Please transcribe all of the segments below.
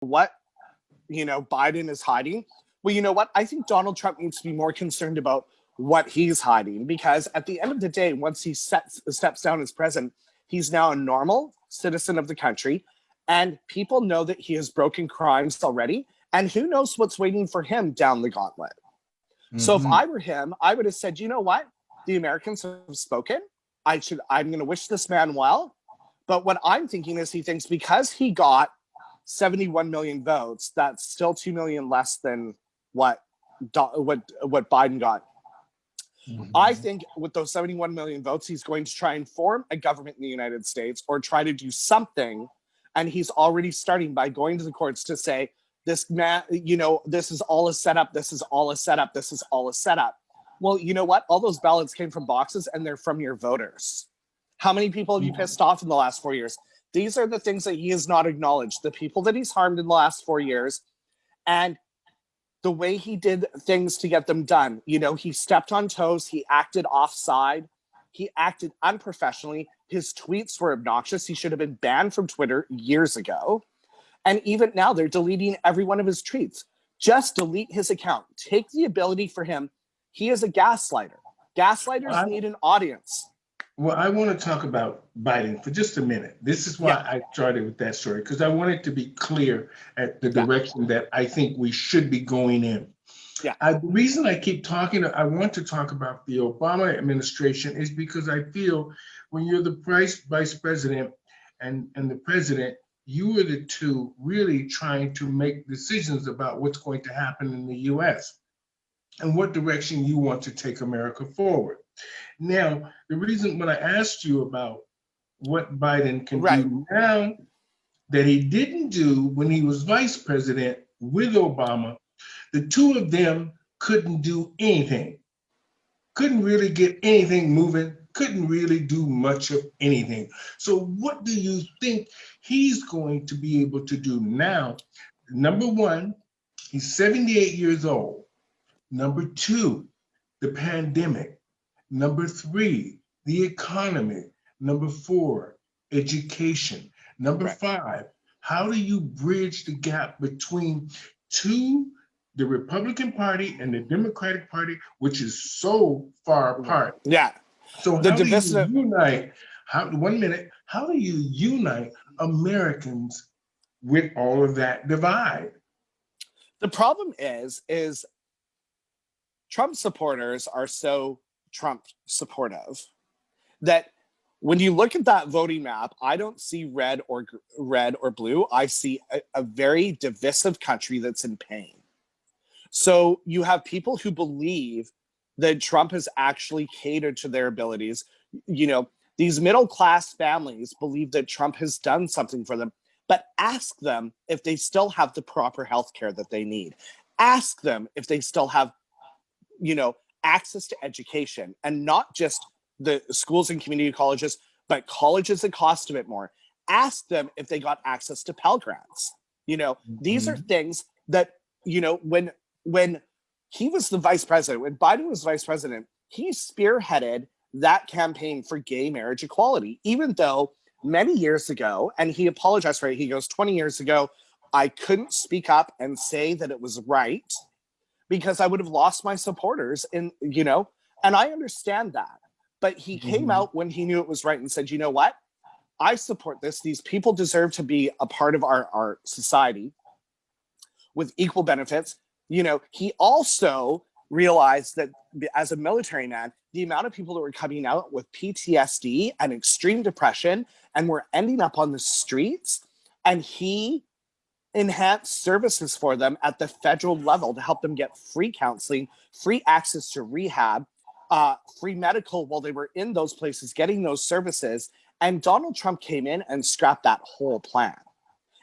what, Biden is hiding. Well, you know what? I think Donald Trump needs to be more concerned about what he's hiding, because at the end of the day, once he steps down as president, he's now a normal citizen of the country, and people know that he has broken crimes already, and who knows what's waiting for him down the gauntlet. So if I were him, I would have said, you know what? The Americans have spoken. I'm going to wish this man well. But what I'm thinking is, he thinks because he got 71 million votes, that's still 2 million less than what Biden got. I think with those 71 million votes, he's going to try and form a government in the United States, or try to do something. And he's already starting by going to the courts to say, this man, this is all a setup. This is all a setup. This is all a setup. Well, you know what? All those ballots came from boxes, and they're from your voters. How many people have you pissed off in the last 4 years? These are the things that he has not acknowledged. The people that he's harmed in the last 4 years, and the way he did things to get them done. He stepped on toes. He acted offside. He acted unprofessionally. His tweets were obnoxious. He should have been banned from Twitter years ago. And even now, they're deleting every one of his tweets. Just delete his account. Take the ability for him. He is a gaslighter. Gaslighters need an audience. Well, I want to talk about Biden for just a minute. This is why I started with that story, because I want it to be clear at the direction that I think we should be going in. Yeah. The reason I keep talking, I want to talk about the Obama administration, is because I feel when you're the vice president and the president, you are the two really trying to make decisions about what's going to happen in the U.S. and what direction you want to take America forward. Now, the reason when I asked you about what Biden can do now that he didn't do when he was vice president with Obama, the two of them couldn't do anything, couldn't really get anything moving, couldn't really do much of anything. So what do you think he's going to be able to do now? Number one, he's 78 years old. Number two, the pandemic. Number three, the economy. Number four, education. Number five, how do you bridge the gap between the Republican Party and the Democratic Party, which is so far apart? Yeah. So how do you unite? How do you unite Americans with all of that divide? The problem is Trump supporters are so Trump supportive that when you look at that voting map, I don't see red or blue. I see a very divisive country that's in pain. So you have people who believe that Trump has actually catered to their abilities. These middle-class families believe that Trump has done something for them, but ask them if they still have the proper health care that they need. Ask them if they still have, access to education, and not just the schools and community colleges, but colleges that cost a bit more. Ask them if they got access to Pell Grants. These are things that, when he was the vice president, when Biden was vice president, he spearheaded that campaign for gay marriage equality, even though many years ago, and he apologized for it, he goes, 20 years ago, I couldn't speak up and say that it was right because I would have lost my supporters, and I understand that. But he came out when he knew it was right and said, you know what? I support this. These people deserve to be a part of our society with equal benefits. He also realized that as a military man, the amount of people that were coming out with PTSD and extreme depression and were ending up on the streets, and he enhanced services for them at the federal level to help them get free counseling, free access to rehab, free medical while they were in those places getting those services. And Donald Trump came in and scrapped that whole plan.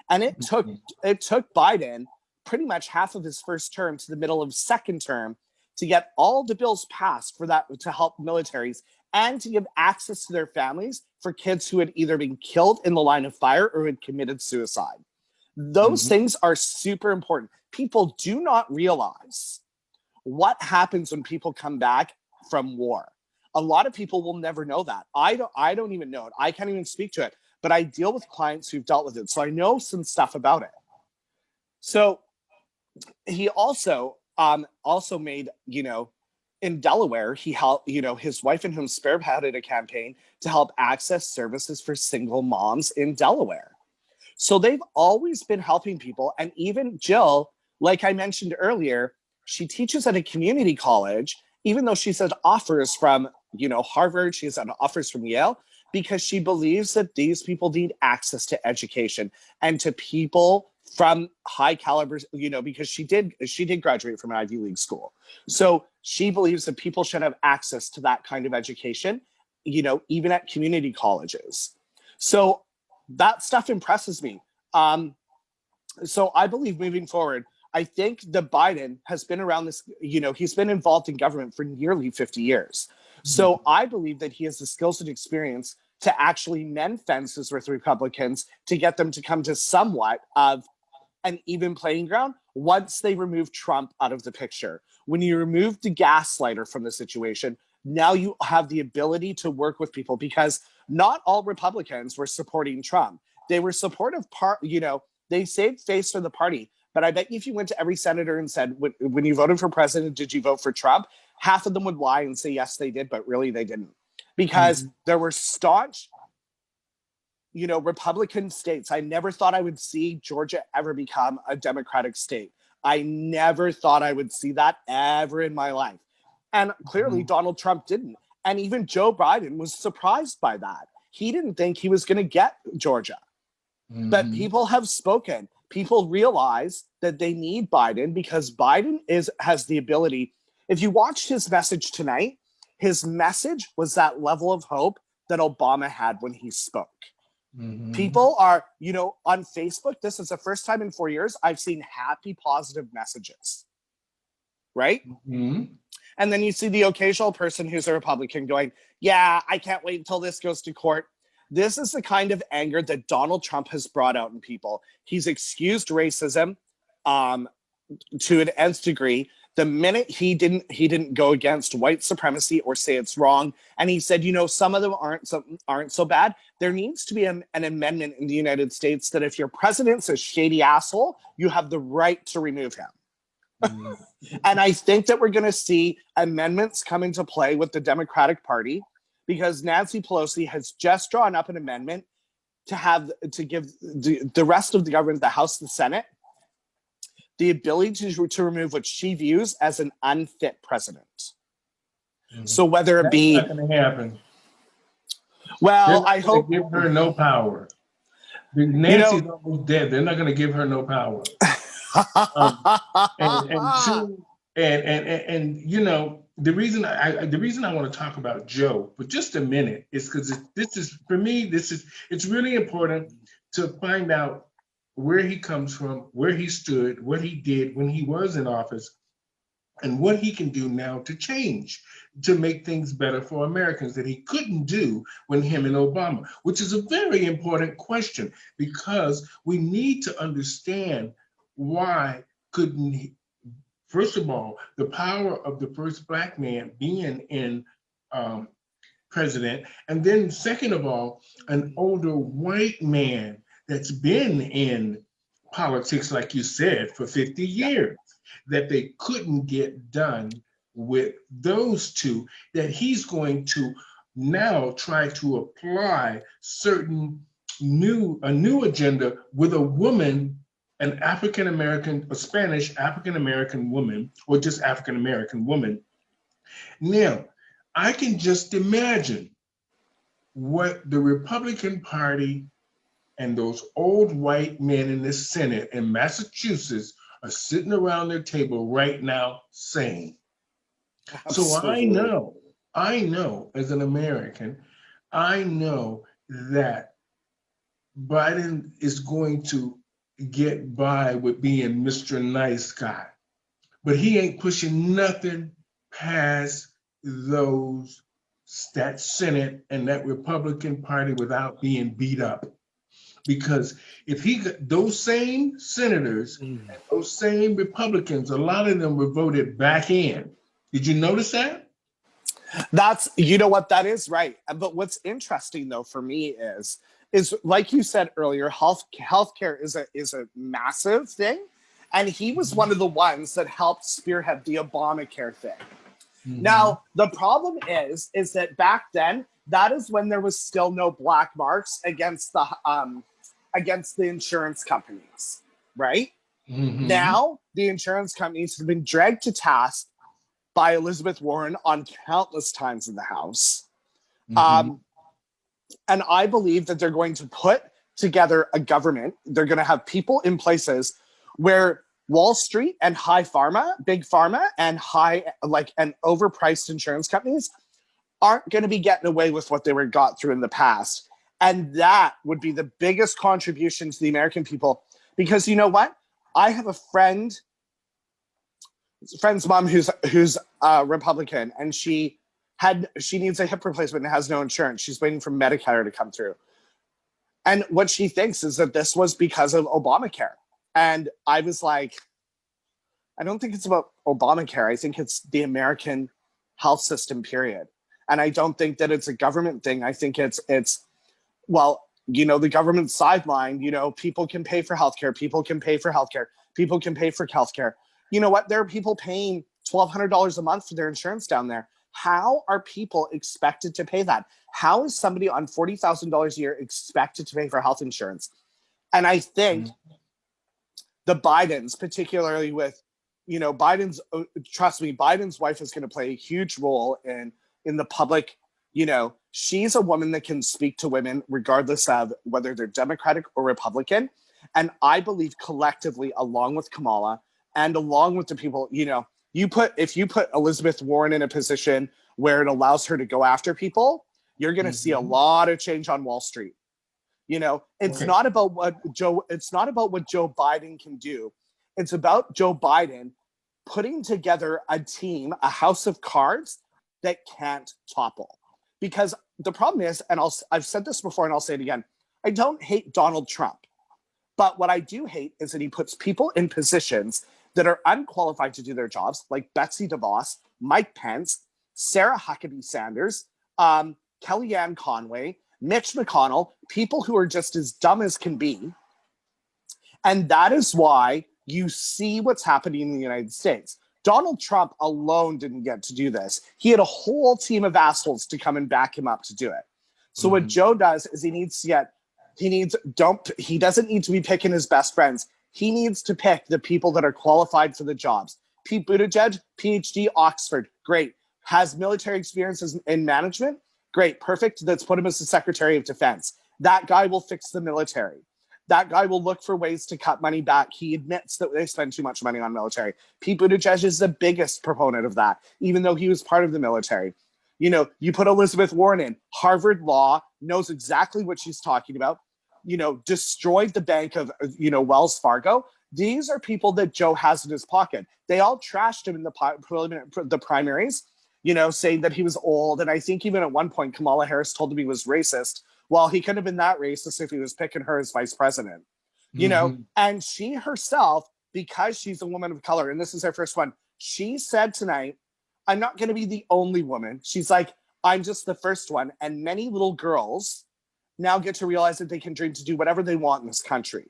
And it took Biden pretty much half of his first term to the middle of second term to get all the bills passed for that, to help militaries and to give access to their families for kids who had either been killed in the line of fire or had committed suicide. Those things are super important. People do not realize what happens when people come back from war. A lot of people will never know that. I don't even know it. I can't even speak to it, but I deal with clients who've dealt with it. So I know some stuff about it. So he also made, in Delaware, he helped, his wife and him spearheaded a campaign to help access services for single moms in Delaware. So they've always been helping people. And even Jill, like I mentioned earlier, she teaches at a community college, even though she's had offers from, Harvard, she's had offers from Yale, because she believes that these people need access to education and to people from high caliber, because she did graduate from an Ivy League school. So she believes that people should have access to that kind of education, even at community colleges. So that stuff impresses me. So I believe moving forward, I think that Biden has been around this, he's been involved in government for nearly 50 years. So I believe that he has the skills and experience to actually mend fences with Republicans to get them to come to somewhat of an even playing ground once they remove Trump out of the picture. When you remove the gaslighter from the situation, now you have the ability to work with people, because not all Republicans were supporting Trump. They were supportive they saved face for the party. But I bet you if you went to every senator and said, when you voted for president, did you vote for Trump? Half of them would lie and say, yes, they did, but really they didn't. Because there were staunch, Republican states. I never thought I would see Georgia ever become a Democratic state. I never thought I would see that ever in my life. And clearly Donald Trump didn't. And even Joe Biden was surprised by that. He didn't think he was going to get Georgia. But people have spoken. People realize that they need Biden because Biden has the ability. If you watched his message tonight, his message was that level of hope that Obama had when he spoke. People are, on Facebook, this is the first time in 4 years I've seen happy, positive messages. Right? And then you see the occasional person who's a Republican going, yeah, I can't wait until this goes to court. This is the kind of anger that Donald Trump has brought out in people. He's excused racism to an nth degree. The minute he didn't go against white supremacy or say it's wrong, and he said, some of them aren't so bad. There needs to be an amendment in the United States that if your president's a shady asshole, you have the right to remove him. And I think that we're going to see amendments come into play with the Democratic Party, because Nancy Pelosi has just drawn up an amendment to give the rest of the government, the House and the Senate, the ability to remove what she views as an unfit president. So whether it be... That's not going to happen. Well, I hope... give her no power. Nancy's almost dead. They're not going to give her no power. The reason I want to talk about Joe for just a minute is because it's really important to find out where he comes from, where he stood, what he did when he was in office, and what he can do now to change, to make things better for Americans that he couldn't do when him and Obama, which is a very important question, because we need to understand why couldn't he. First of all, the power of the first Black man being in president, and then second of all, an older white man that's been in politics, like you said, for 50 years, that they couldn't get done with those two, that he's going to now try to apply a new agenda with a woman, an African-American, a Spanish African-American woman, or just African-American woman. Now, I can just imagine what the Republican Party and those old white men in the Senate in Massachusetts are sitting around their table right now saying. Absolutely. So I know as an American, I know that Biden is going to get by with being Mr. Nice Guy, but he ain't pushing nothing past that Senate and that Republican Party without being beat up. Because if those same senators, those same Republicans, a lot of them were voted back in. Did you notice that? That is right. But what's interesting though for me is like you said earlier, healthcare is a massive thing. And he was one of the ones that helped spearhead the Obamacare thing. Mm-hmm. Now, the problem is that back then, that is when there was still no black marks against the insurance companies, right? Mm-hmm. Now, the insurance companies have been dragged to task by Elizabeth Warren on countless times in the House. Mm-hmm. And I believe that they're going to put together a government. They're going to have people in places where Wall Street and big pharma and and overpriced insurance companies aren't going to be getting away with what they got through in the past. And that would be the biggest contribution to the American people. Because you know what? I have a friend's mom who's Republican, and she needs a hip replacement and has no insurance. She's waiting for Medicare to come through. And what she thinks is that this was because of Obamacare. And I was like, I don't think it's about Obamacare. I think it's the American health system, period. And I don't think that it's a government thing. I think it's the government sideline, people can pay for healthcare. People can pay for healthcare. People can pay for healthcare. You know what? There are people paying $1,200 a month for their insurance down there. How are people expected to pay that? How is somebody on $40,000 a year expected to pay for health insurance? And I think the Bidens, particularly with, Biden's wife is going to play a huge role in the public. She's a woman that can speak to women regardless of whether they're Democratic or Republican. And I believe collectively, along with Kamala and along with the people, if you put Elizabeth Warren in a position where it allows her to go after people, you're going to see a lot of change on Wall Street. It's not about what Joe Biden can do. It's about Joe Biden putting together a team, a house of cards that can't topple. Because the problem is, and I've said this before and I'll say it again, I don't hate Donald Trump. But what I do hate is that he puts people in positions that are unqualified to do their jobs, like Betsy DeVos, Mike Pence, Sarah Huckabee Sanders, Kellyanne Conway, Mitch McConnell, people who are just as dumb as can be. And that is why you see what's happening in the United States. Donald Trump alone didn't get to do this. He had a whole team of assholes to come and back him up to do it. So what Joe does is he doesn't need to be picking his best friends. He needs to pick the people that are qualified for the jobs. Pete Buttigieg, PhD, Oxford, great. Has military experiences in management? Great, perfect. Let's put him as the Secretary of Defense. That guy will fix the military. That guy will look for ways to cut money back. He admits that they spend too much money on military. Pete Buttigieg is the biggest proponent of that, even though he was part of the military. You put Elizabeth Warren in, Harvard Law, knows exactly what she's talking about, destroyed the bank of, Wells Fargo. These are people that Joe has in his pocket. They all trashed him in the primaries, saying that he was old. And I think even at one point, Kamala Harris told him he was racist. Well, he couldn't have been that racist if he was picking her as vice president, and she herself, because she's a woman of color, and this is her first one, she said tonight, I'm not going to be the only woman. She's like, I'm just the first one. And many little girls now get to realize that they can dream to do whatever they want in this country.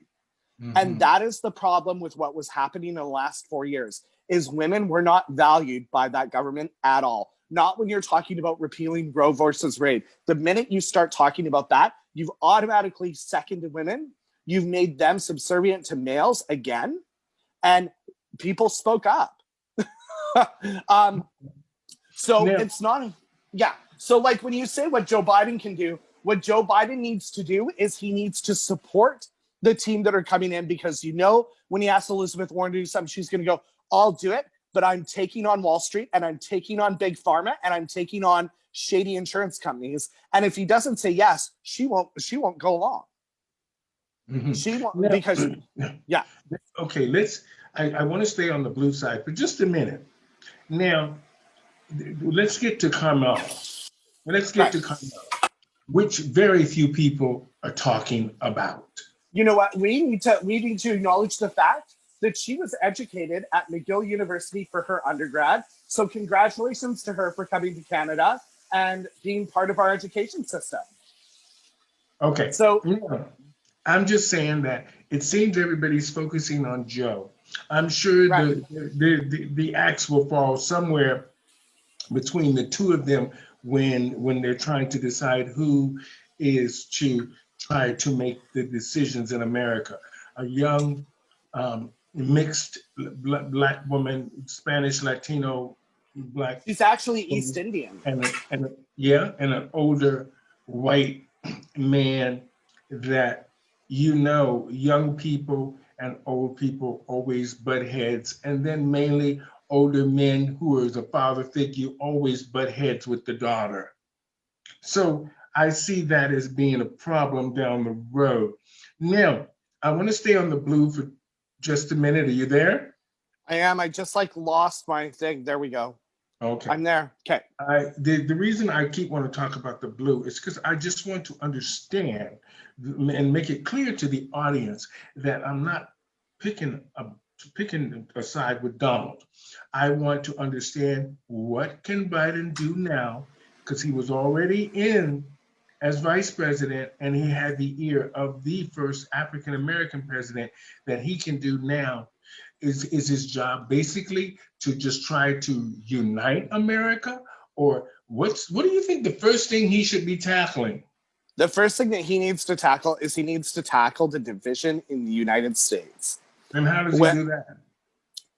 And that is the problem with what was happening in the last 4 years, is women were not valued by that government at all. Not when you're talking about repealing Roe versus Wade. The minute you start talking about that, you've automatically seconded women. You've made them subservient to males again. And people spoke up. It's not, So like when you say what Joe Biden can do, what Joe Biden needs to do is he needs to support the team that are coming in, because when he asks Elizabeth Warren to do something, she's going to go, I'll do it, but I'm taking on Wall Street and I'm taking on big pharma and I'm taking on shady insurance companies. And if he doesn't say yes, she won't go along. She won't, because Okay, I want to stay on the blue side for just a minute. Now, let's get to Kamala. Which very few people are talking about. You know what? We need to acknowledge the fact that she was educated at McGill University for her undergrad. So congratulations to her for coming to Canada and being part of our education system. Okay. So I'm just saying that it seems everybody's focusing on Joe. I'm sure Right. the axe will fall somewhere between the two of them when they're trying to decide who is to try to make the decisions in America. A young mixed black woman, Spanish, Latino, black She's actually East woman, Indian. yeah, and an older white man that young people and old people always butt heads, and then mainly older men who is a father figure always butt heads with the daughter. So I see that as being a problem down the road. Now, I want to stay on the blue for just a minute. Are you there? I am. I just like lost my thing. There we go. Okay. I'm there. Okay. The reason I keep want to talk about the blue is because I just want to understand and make it clear to the audience that I'm not picking a side with Donald. I want to understand what can Biden do now, because he was already in as vice president and he had the ear of the first African American president, that he can do now. Is his job basically to just try to unite America? Or what do you think the first thing he should be tackling? The first thing that he needs to tackle is he needs to tackle the division in the United States. And how does he do that?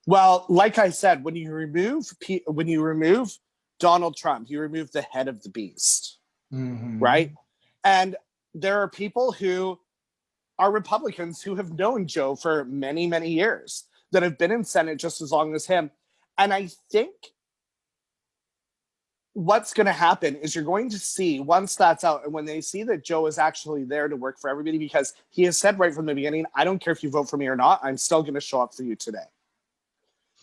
Well, like I said, when you remove Donald Trump, you remove the head of the beast, right? And there are people who are Republicans who have known Joe for many, many years, that have been in Senate just as long as him. And I think what's going to happen is you're going to see, once that's out, and when they see that Joe is actually there to work for everybody, because he has said right from the beginning, I don't care if you vote for me or not, I'm still going to show up for you today.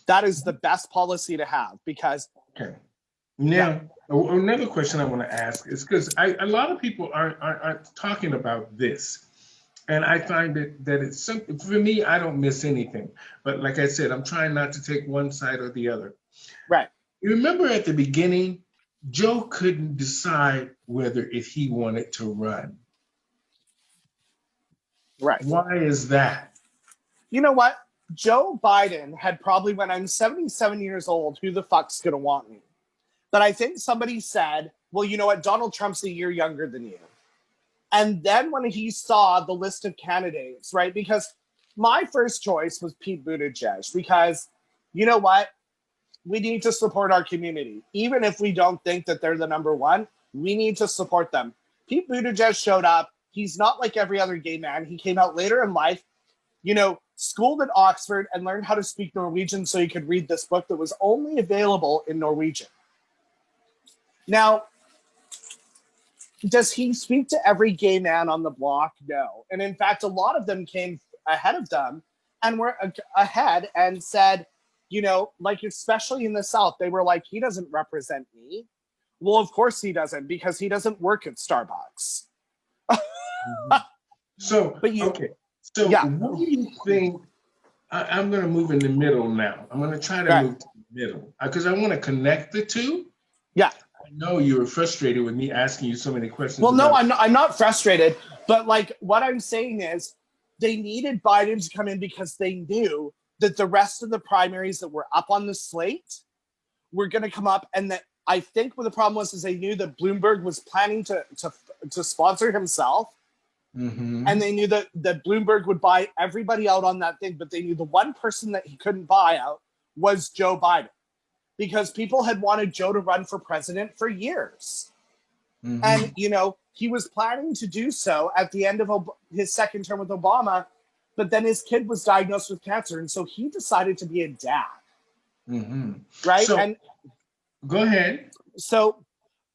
That is the best policy to have, because... Okay. Now, another question I want to ask is, because a lot of people are talking about this. And I find that it's something, for me, I don't miss anything. But like I said, I'm trying not to take one side or the other. Right. You remember at the beginning, Joe couldn't decide whether if he wanted to run. Right. Why is that? You know what? Joe Biden had probably, when I'm 77 years old, who the fuck's going to want me? But I think somebody said, well, you know what? Donald Trump's a year younger than you. And then when he saw the list of candidates, right? Because my first choice was Pete Buttigieg, because you know what? We need to support our community. Even if we don't think that they're the number one, we need to support them. Pete Buttigieg showed up. He's not like every other gay man. He came out later in life, schooled at Oxford and learned how to speak Norwegian so he could read this book that was only available in Norwegian. Now, does he speak to every gay man on the block? No. And in fact, a lot of them came ahead of them and were ahead and said, especially in the South, they were like, he doesn't represent me. Well, of course he doesn't, because he doesn't work at Starbucks. So, okay. So what do you think? I'm going to move in the middle now. I'm going to try to move to the middle because I want to connect the two. Yeah. I know you were frustrated with me asking you so many questions. Well, no, I'm not frustrated. But what I'm saying is they needed Biden to come in because they knew that the rest of the primaries that were up on the slate were going to come up. And that I think what the problem was is they knew that Bloomberg was planning to sponsor himself. Mm-hmm. And they knew that Bloomberg would buy everybody out on that thing. But they knew the one person that he couldn't buy out was Joe Biden, because people had wanted Joe to run for president for years. Mm-hmm. And, he was planning to do so at the end of his second term with Obama, but then his kid was diagnosed with cancer. And so he decided to be a dad. Mm-hmm. Right? So, go ahead. So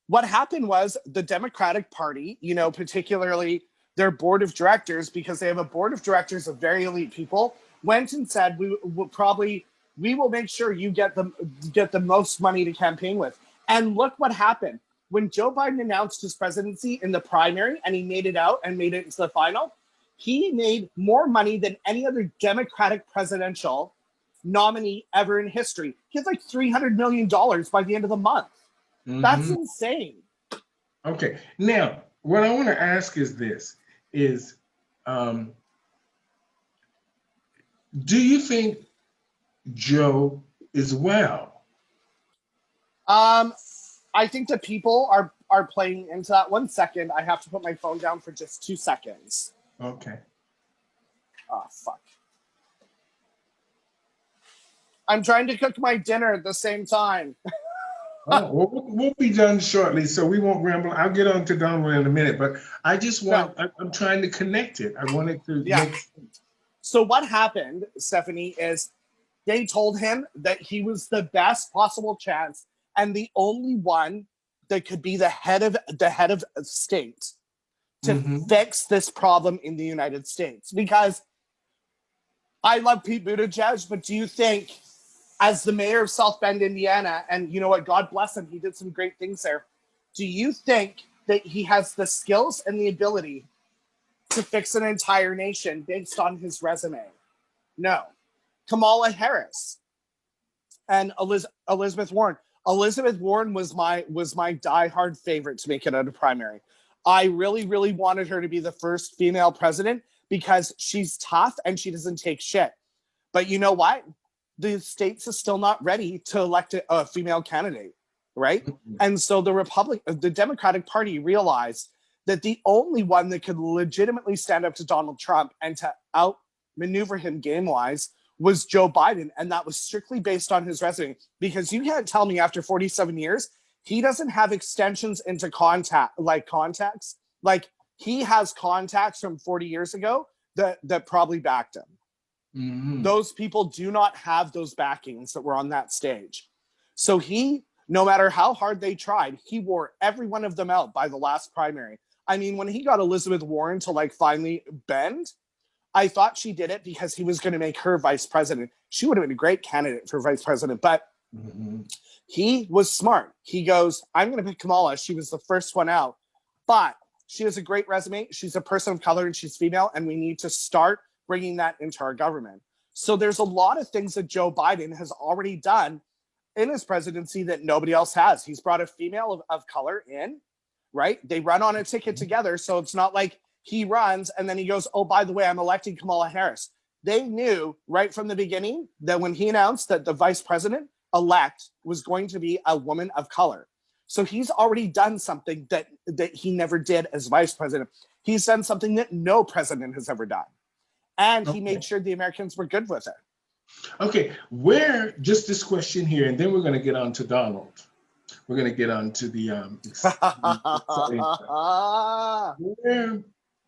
what happened was the Democratic Party, particularly their board of directors, because they have a board of directors of very elite people, went and said, we will make sure you get the most money to campaign with. And look what happened. When Joe Biden announced his presidency in the primary and he made it out and made it into the final, he made more money than any other Democratic presidential nominee ever in history. He had like $300 million by the end of the month. Mm-hmm. That's insane. Okay. Now, what I want to ask is this, do you think Joe as well. I think that people are playing into that. 1 second, I have to put my phone down for just 2 seconds. Okay. Oh, fuck. I'm trying to cook my dinner at the same time. Oh, well, we'll be done shortly, so we won't ramble. I'll get on to Donald in a minute, but I just want, No. I'm trying to connect it. I want it to Yeah. make sense. So what happened, Stephanie, is they told him that he was the best possible chance and the only one that could be the head of state to fix this problem in the United States. Because I love Pete Buttigieg, but do you think, as the mayor of South Bend, Indiana, and you know what, God bless him, he did some great things there. Do you think that he has the skills and the ability to fix an entire nation based on his resume? No. Kamala Harris and Elizabeth Warren. Elizabeth Warren was my diehard favorite to make it out of primary. I really, really wanted her to be the first female president because she's tough and she doesn't take shit. But you know what? The states are still not ready to elect a female candidate, right? And so the Democratic Party realized that the only one that could legitimately stand up to Donald Trump and to outmaneuver him game-wise was Joe Biden, and that was strictly based on his resume. Because you can't tell me after 47 years, he doesn't have extensions into contacts. Like, he has contacts from 40 years ago that probably backed him. Those people do not have those backings that were on that stage. So he, no matter how hard they tried, he wore every one of them out by the last primary. I mean, when he got Elizabeth Warren to like finally bend, I thought she did it because he was going to make her vice president. She would have been a great candidate for vice president, but he was smart. He goes, I'm going to pick Kamala. She was the first one out, but she has a great resume. She's a person of color and she's female, and we need to start bringing that into our government. So there's a lot of things that Joe Biden has already done in his presidency that nobody else has. He's brought a female of color in, right? They run on a ticket together. So it's not like he runs and then he goes, oh, by the way, I'm electing Kamala Harris. They knew right from the beginning that when he announced that the vice president-elect was going to be a woman of color. So he's already done something that he never did as vice president. He's done something that no president has ever done. And he made sure the Americans were good with it. Okay, just this question here, and then we're going to get on to Donald. We're going to get on to the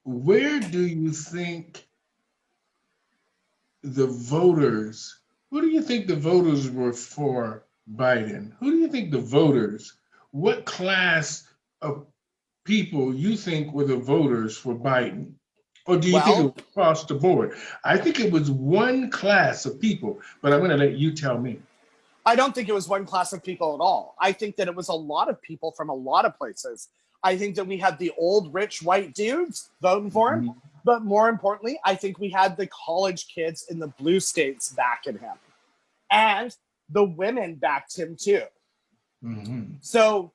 where do you think the voters, who do you think the voters were for Biden? Who do you think the voters, what class of people you think were the voters for Biden? Or do you think it was across the board? I think it was one class of people, but I'm going to let you tell me. I don't think it was one class of people at all. I think that it was a lot of people from a lot of places. I think that we had the old rich white dudes voting for him. But more importantly, I think we had the college kids in the blue states backing him. And the women backed him too. So,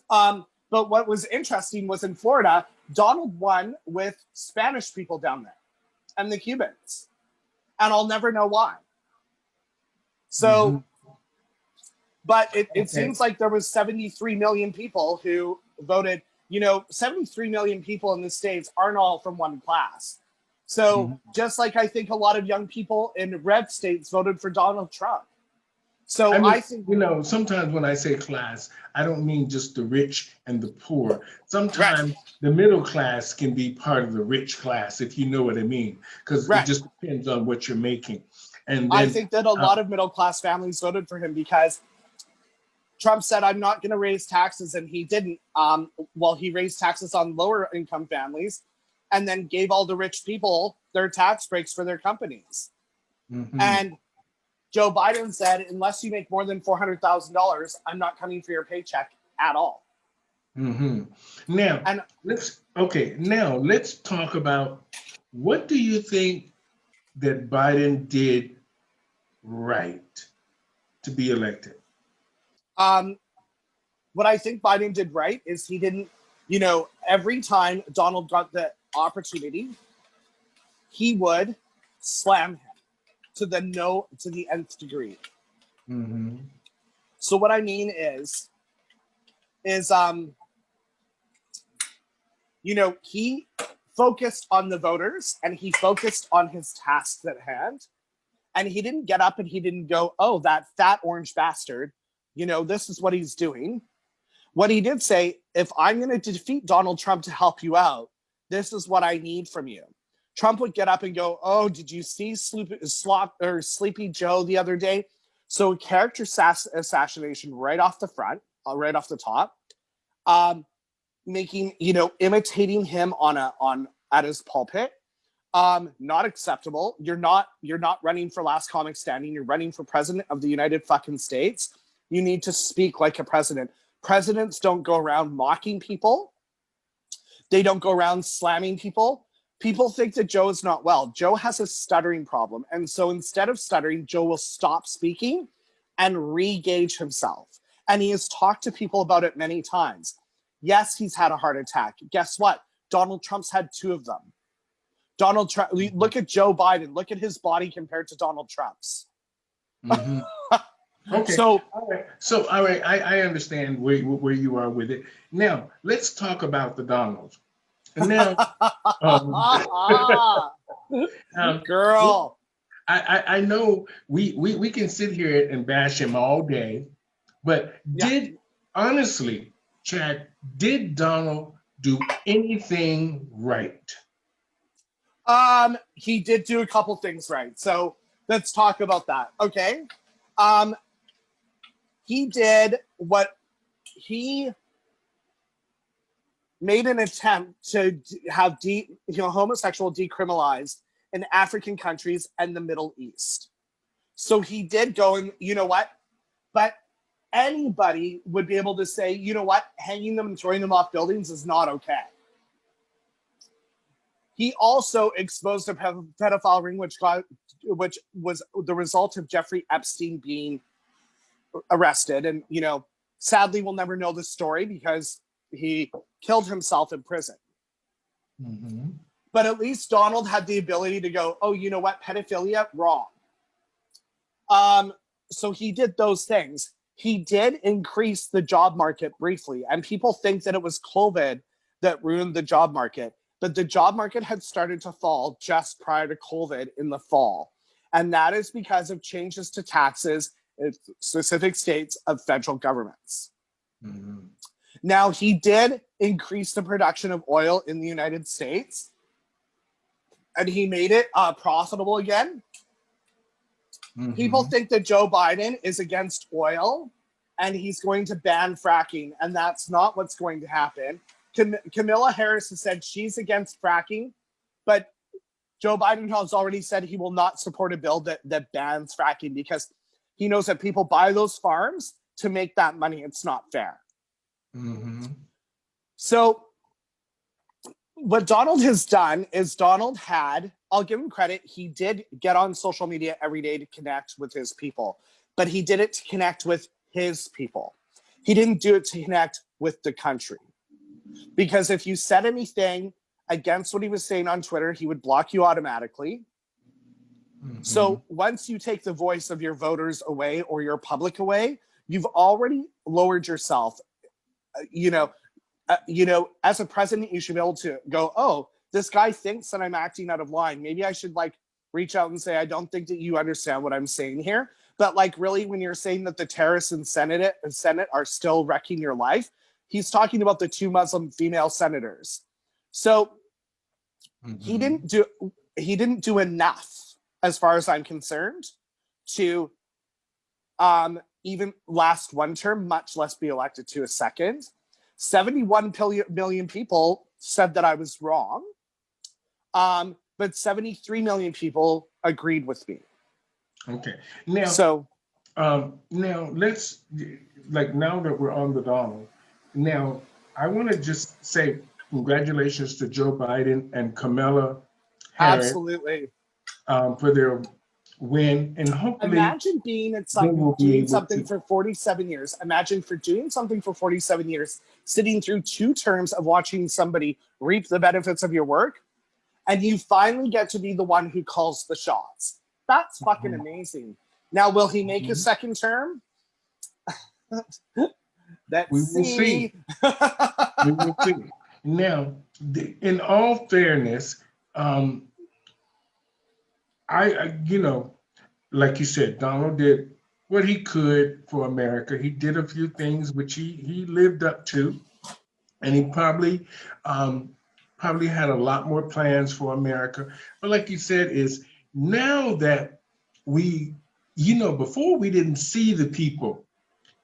but what was interesting was in Florida, Donald won with Spanish people down there and the Cubans. And I'll never know why. So, but it seems like there was 73 million people who voted. You know, 73 million people in the States aren't all from one class. So just like I think a lot of young people in red states voted for Donald Trump. So I think, you know, sometimes when I say class, I don't mean just the rich and the poor. Sometimes the middle class can be part of the rich class, if you know what I mean, because it just depends on what you're making. And then, I think that a lot of middle class families voted for him because Trump said, I'm not going to raise taxes, and he didn't. He raised taxes on lower income families and then gave all the rich people their tax breaks for their companies. And Joe Biden said, unless you make more than $400,000, I'm not coming for your paycheck at all. Now, let's talk about, what do you think that Biden did right to be elected? What I think Biden did right is he didn't, you know, every time Donald got the opportunity, he would slam him. to the nth degree. Mm-hmm. So what I mean is he focused on the voters and he focused on his tasks at hand. And he didn't get up and he didn't go, oh, that fat orange bastard, this is what he's doing. What he did say, if I'm going to defeat Donald Trump to help you out, this is what I need from you. Trump would get up and go, oh, did you see Sleepy Joe the other day? So character assassination right off the front, right off the top, imitating him at his pulpit. Not acceptable. You're not running for last comic standing. You're running for president of the United fucking States. You need to speak like a president. Presidents don't go around mocking people. They don't go around slamming people. People think that Joe is not well. Joe has a stuttering problem. And so instead of stuttering, Joe will stop speaking and re-gauge himself. And he has talked to people about it many times. Yes, he's had a heart attack. Guess what? Donald Trump's had 2 of them. Donald Trump, look at Joe Biden. Look at his body compared to Donald Trump's. Mm-hmm. Okay. All right. I understand where you are with it. Now, let's talk about the Donalds. And now, girl, I know we can sit here and bash him all day, but honestly, Chad, did Donald do anything right? He did do a couple things right. So let's talk about that. Okay. He did what he made an attempt to have homosexual decriminalized in African countries and the Middle East. So he did go and but anybody would be able to say, hanging them and throwing them off buildings is not okay. He also exposed a pedophile ring, which was the result of Jeffrey Epstein being arrested. And, sadly, we'll never know the story because he killed himself in prison. Mm-hmm. But at least Donald had the ability to go, oh, pedophilia, wrong. So he did those things. He did increase the job market briefly. And people think that it was COVID that ruined the job market. But the job market had started to fall just prior to COVID in the fall. And that is because of changes to taxes in specific states of federal governments. Mm-hmm. Now, he did increase the production of oil in the United States. And he made it profitable again. Mm-hmm. People think that Joe Biden is against oil and he's going to ban fracking. And that's not what's going to happen. Kamala Harris has said she's against fracking, but Joe Biden has already said he will not support a bill that bans fracking because he knows that people buy those farms to make that money. It's not fair. Mm-hmm. So what Donald has done is I'll give him credit, he did get on social media every day to connect with his people, but he did it to connect with his people. He didn't do it to connect with the country. Because if you said anything against what he was saying on Twitter, he would block you automatically. Mm-hmm. So once you take the voice of your voters away or your public away, you've already lowered yourself. As a president, you should be able to go, oh, this guy thinks that I'm acting out of line. Maybe I should reach out and say, I don't think that you understand what I'm saying here. But really, when you're saying that the terrorists in Senate are still wrecking your life, he's talking about the 2 Muslim female senators. So he didn't do enough, as far as I'm concerned, to even last one term, much less be elected to a second. 71 million people said that I was wrong, but 73 million people agreed with me. Okay. Now, now let's now that we're on the Donald. Now, I want to just say congratulations to Joe Biden and Kamala Harris. Absolutely. For their win. And hopefully imagine doing something for 47 years. Imagine for doing something for 47 years, sitting through 2 terms of watching somebody reap the benefits of your work, and you finally get to be the one who calls the shots. That's fucking amazing. Now, will he make a second term? We Let's will see. see. We will see. Now, in all fairness, um, you know, like you said, Donald did what he could for America. He did a few things which he lived up to, and he um, probably had a lot more plans for America. But like you said, is now that we, before we didn't see the people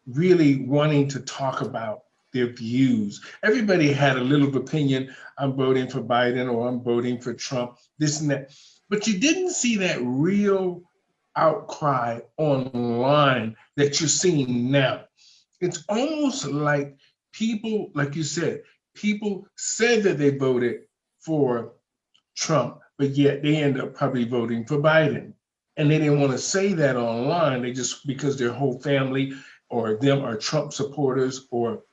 really wanting to talk about their views. Everybody had a little opinion. I'm voting for Biden or I'm voting for Trump, this and that. But you didn't see that real outcry online that you're seeing now. It's almost like people, like you said, people said that they voted for Trump, but yet they end up probably voting for Biden. And they didn't want to say that online. They just, because their whole family or them are Trump supporters or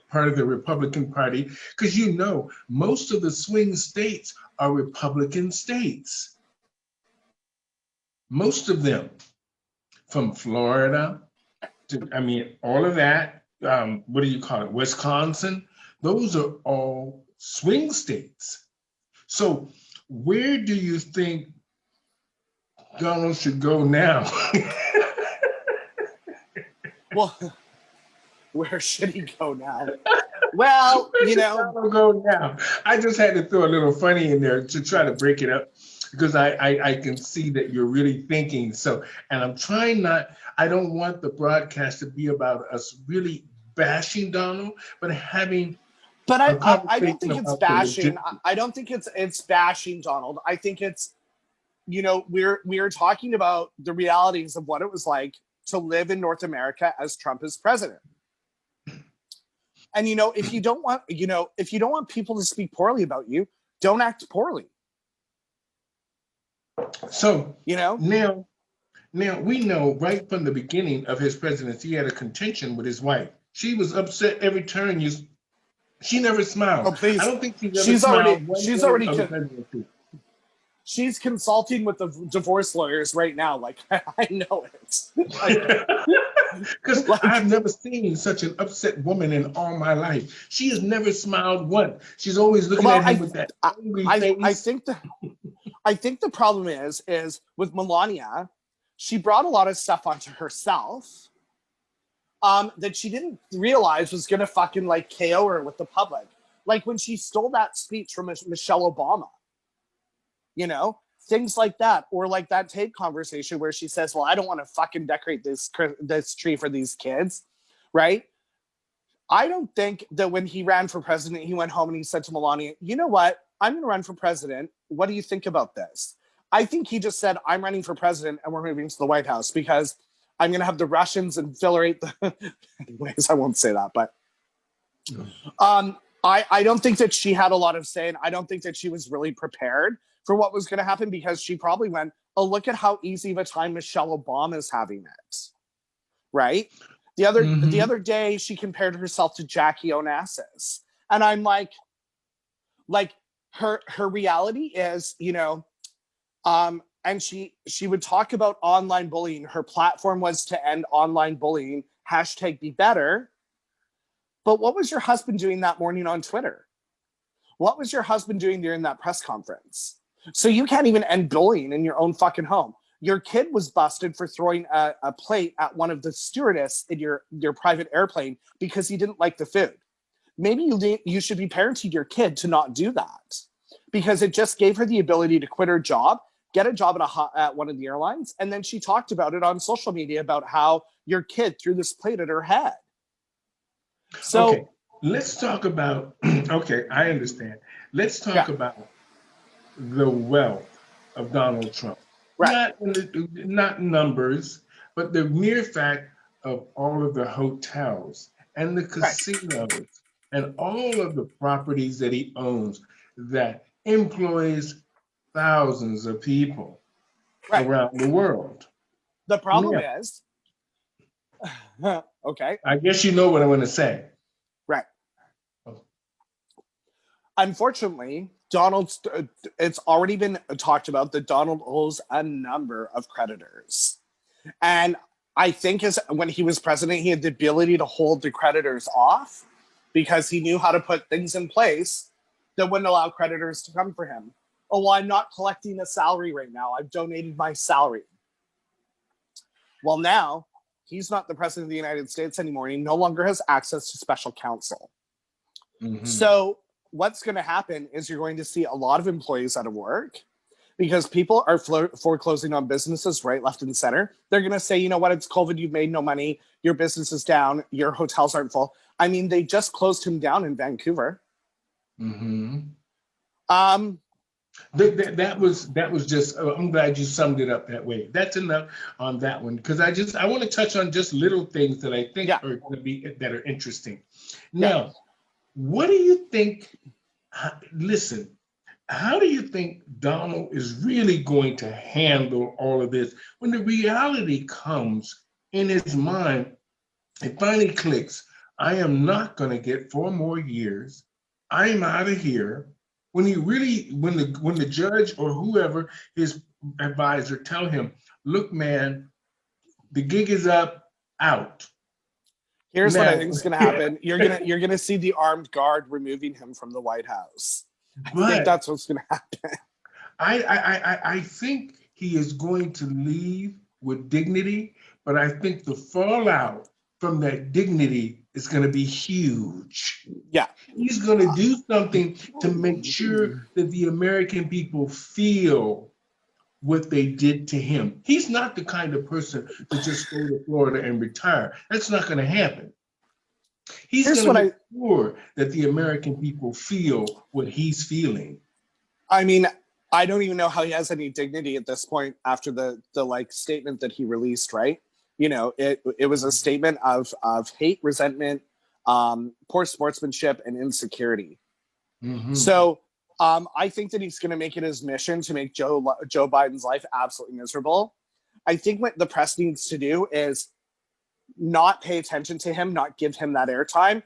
part of the Republican Party, because most of the swing states are Republican states. Most of them, from Florida to, all of that, what do you call it, Wisconsin, those are all swing states. So where do you think Donald should go now? Well, where should he go now? Well, Where should Donald go now? I just had to throw a little funny in there to try to break it up, because I can see that you're really thinking. So, and I'm trying I don't want the broadcast to be about us really bashing Donald, but having I don't think it's bashing. I don't think it's bashing Donald. I think it's, we're talking about the realities of what it was like to live in North America as Trump is president. And if you don't want people to speak poorly about you, don't act poorly. So now we know right from the beginning of his presidency, he had a contention with his wife. She was upset every turn. She never smiled. Oh, please. I don't think she's smiled. She's consulting with the divorce lawyers right now. Like, I know it. Because I've never seen such an upset woman in all my life. She has never smiled once. She's always looking at him with that angry face. I think the problem is with Melania, she brought a lot of stuff onto herself that she didn't realize was gonna fucking KO her with the public. Like when she stole that speech from Michelle Obama. Things like that, or like that tape conversation where she says, well, I don't want to fucking decorate this tree for these kids, right? I don't think that when he ran for president, he went home and he said to Melania, you know what? I'm going to run for president. What do you think about this? I think he just said, I'm running for president and we're moving to the White House because I'm going to have the Russians infiltrate the... Anyways, I won't say that, but... I don't think that she had a lot of say, and I don't think that she was really prepared for what was going to happen, because she probably went, oh, look at how easy of a time Michelle Obama is having it, right? The other day, she compared herself to Jackie Onassis, and I'm like her reality is, and she would talk about online bullying. Her platform was to end online bullying, #BeBetter. But what was your husband doing that morning on Twitter? What was your husband doing during that press conference? So you can't even end bullying in your own fucking home. Your kid was busted for throwing a plate at one of the stewardess in your private airplane because he didn't like the food. Maybe you should be parenting your kid to not do that, because it just gave her the ability to quit her job, get a job at one of the airlines, and then she talked about it on social media about how your kid threw this plate at her head. So okay, let's talk about, okay, I understand. Let's talk about the wealth of Donald Trump. Right. Not numbers, but the mere fact of all of the hotels and the casinos and all of the properties that he owns that employs thousands of people around the world. The problem is, okay. I guess you know what I want to say. Right. Unfortunately, Donald's, it's already been talked about that Donald owes a number of creditors. And I think when he was president, he had the ability to hold the creditors off because he knew how to put things in place that wouldn't allow creditors to come for him. Oh, well, I'm not collecting a salary right now. I've donated my salary. Well, now he's not the president of the United States anymore. He no longer has access to special counsel. Mm-hmm. So what's going to happen is you're going to see a lot of employees out of work because people are foreclosing on businesses right, left, and center. They're going to say, you know what, it's COVID, you've made no money, your business is down, your hotels aren't full. I mean, they just closed him down in Vancouver. Mm-hmm. That was just, I'm glad you summed it up that way. That's enough on that one, because I want to touch on just little things that I think are going to be, that are interesting. Now, what do you think, listen, how do you think Donald is really going to handle all of this when the reality comes in his mind? It finally clicks. I am not going to get 4 more years. I'm out of here. When he really, when the judge or whoever, his advisor, tell him, look, man, the gig is up, out. Here's what I think is going to happen. You're gonna see the armed guard removing him from the White House. I think that's what's going to happen. I think he is going to leave with dignity, but I think the fallout from that dignity is going to be huge. Yeah. He's going to do something to make sure that the American people feel what they did to him. He's not the kind of person to just go to Florida and retire. That's not going to happen. He's going to make sure that the American people feel what he's feeling. I mean, I don't even know how he has any dignity at this point after the like statement that he released, right? You know, it was a statement of hate, resentment, poor sportsmanship, and insecurity. Mm-hmm. So I think that he's going to make it his mission to make Joe Biden's life absolutely miserable. I think what the press needs to do is not pay attention to him, not give him that airtime.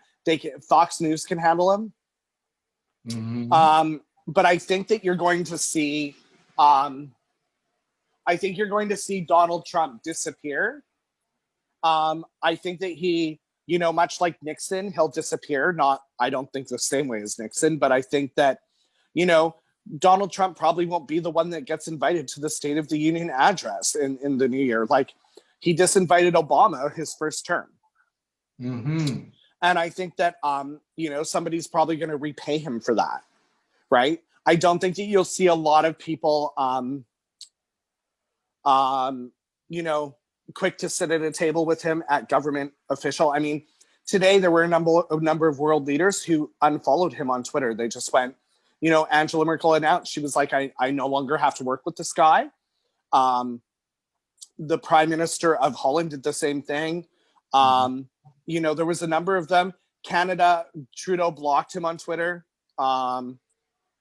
Fox News can handle him. Mm-hmm. But I think that you're going to see, Donald Trump disappear. I think that he, you know, much like Nixon, he'll disappear. I don't think the same way as Nixon, but I think that, you know, Donald Trump probably won't be the one that gets invited to the State of the Union address in the new year. Like, he disinvited Obama his first term. Mm-hmm. And I think that, you know, somebody's probably going to repay him for that, right? I don't think that you'll see a lot of people, you know, quick to sit at a table with him at government official. I mean, today there were a number of world leaders who unfollowed him on Twitter. They just went, you know, Angela Merkel announced, she was like, I no longer have to work with this guy. The Prime Minister of Holland did the same thing. You know, there was a number of them. Canada, Trudeau blocked him on Twitter.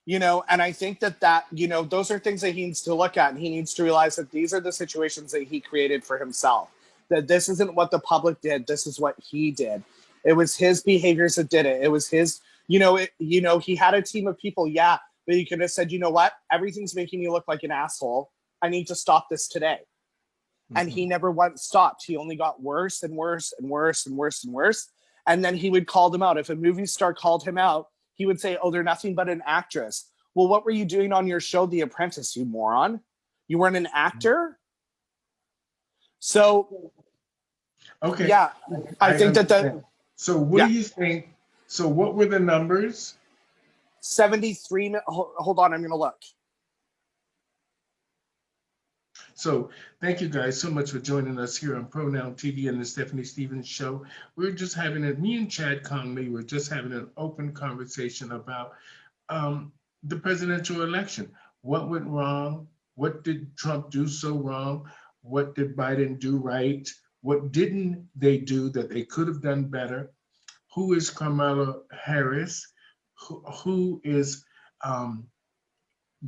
You know, and I think that, you know, those are things that he needs to look at, and he needs to realize that these are the situations that he created for himself, that this isn't what the public did. This is what he did. It was his behaviors that did it. It was his, you know, he had a team of people. Yeah. But he could have said, you know what? Everything's making me look like an asshole. I need to stop this today. Mm-hmm. And he never once stopped. He only got worse and worse and worse and worse and worse. And then he would call them out. If a movie star called him out, he would say, oh, they're nothing but an actress. Well, what were you doing on your show, The Apprentice, you moron? You weren't an actor? So, okay. Yeah, I think that. So what do you think? So what were the numbers? 73. Hold on, I'm going to look. So thank you guys so much for joining us here on Pronoun TV and the Stephanie Stevens Show. We're just having me and Chad Conley, we're just having an open conversation about the presidential election. What went wrong? What did Trump do so wrong? What did Biden do right? What didn't they do that they could have done better? Who is Kamala Harris? Who is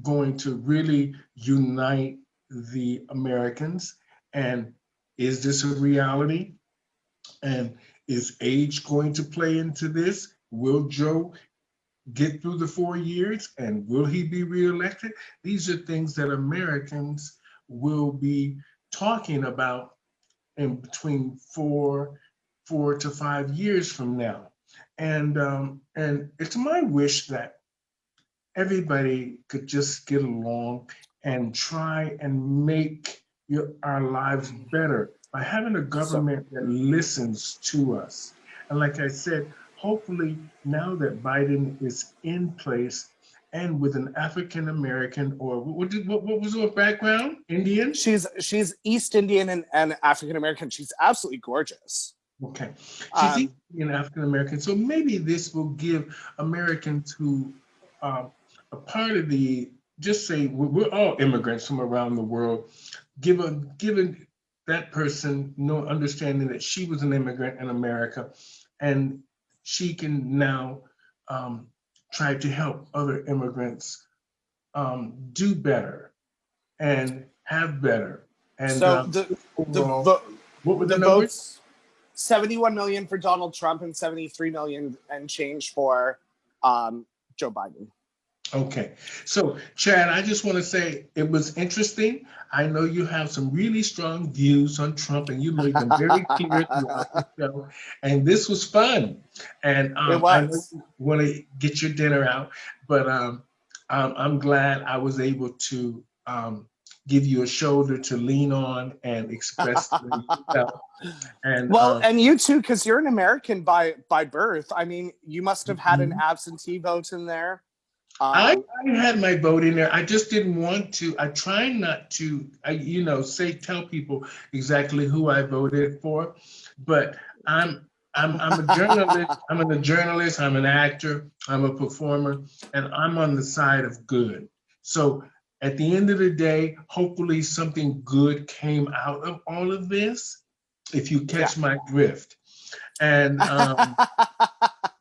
going to really unite the Americans? And is this a reality? And is age going to play into this? Will Joe get through the 4 years, and will he be reelected? These are things that Americans will be talking about in between 4 to 5 years from now. And it's my wish that everybody could just get along and try and make our lives better by having a So, government that listens to us. And like I said, hopefully now that Biden is in place and with an African American, or what was her background? Indian? she's East Indian and African American. She's absolutely gorgeous. Okay. She's Um, Indian African American. So maybe this will give Americans who a part of the, just say we're all immigrants from around the world, given that person no understanding that she was an immigrant in America, and she can now try to help other immigrants do better and have better. And so overall, what were the the numbers? votes 71 million for Donald Trump and 73 million and change for Joe Biden. Okay, so Chad, I just want to say it was interesting. I know you have some really strong views on Trump, and you made them very clear throughout the show. And this was fun. And It I know was. you want to get your dinner out, but I'm glad I was able to give you a shoulder to lean on and express the way you felt. And Well, and you too, because you're an American by birth. I mean, you must have had an absentee vote in there. I had my vote in there. I just didn't want to. I try not to, tell people exactly who I voted for, but I'm a journalist. I'm an actor. I'm a performer, and I'm on the side of good. So at the end of the day, hopefully something good came out of all of this, if you catch my drift. And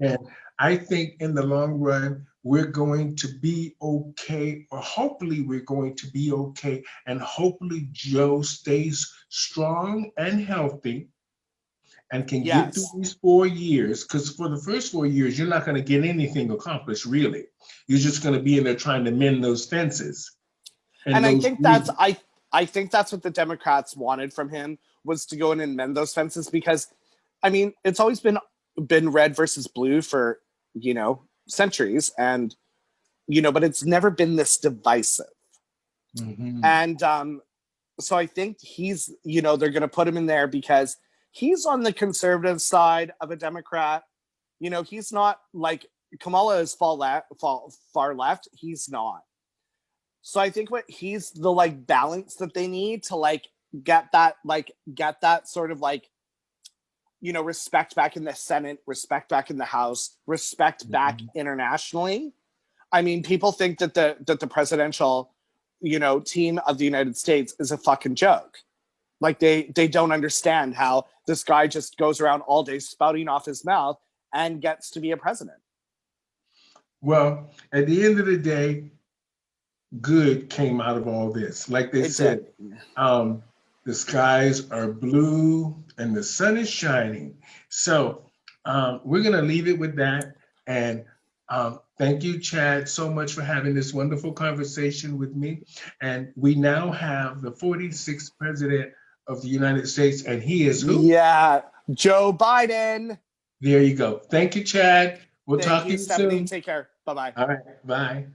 and I think in the long run, we're going to be okay, or hopefully we're going to be okay. And hopefully Joe stays strong and healthy and can get through Yes. these 4 years. Because for the first 4 years, you're not going to get anything accomplished, really. You're just going to be in there trying to mend those fences. And I those think that's I think that's what the Democrats wanted from him, was to go in and mend those fences, because I mean, it's always been red versus blue for, centuries, and but it's never been this divisive. Mhm. And so I think they're going to put him in there because he's on the conservative side of a Democrat. He's not like Kamala is far left. He's not. So I think he's the balance that they need to get that sort of respect back in the Senate, respect back in the House, respect back internationally. I mean, people think that the presidential, team of the United States is a fucking joke. Like they don't understand how this guy just goes around all day spouting off his mouth and gets to be a president. Well, at the end of the day, good came out of all this. Like they said, the skies are blue and the sun is shining. So we're going to leave it with that. And thank you, Chad, so much for having this wonderful conversation with me. And we now have the 46th president of the United States, and he is who? Yeah, Joe Biden. There you go. Thank you, Chad. We'll Thank talk to you, you Stephanie. soon. Take care. Bye-bye. All right. Bye.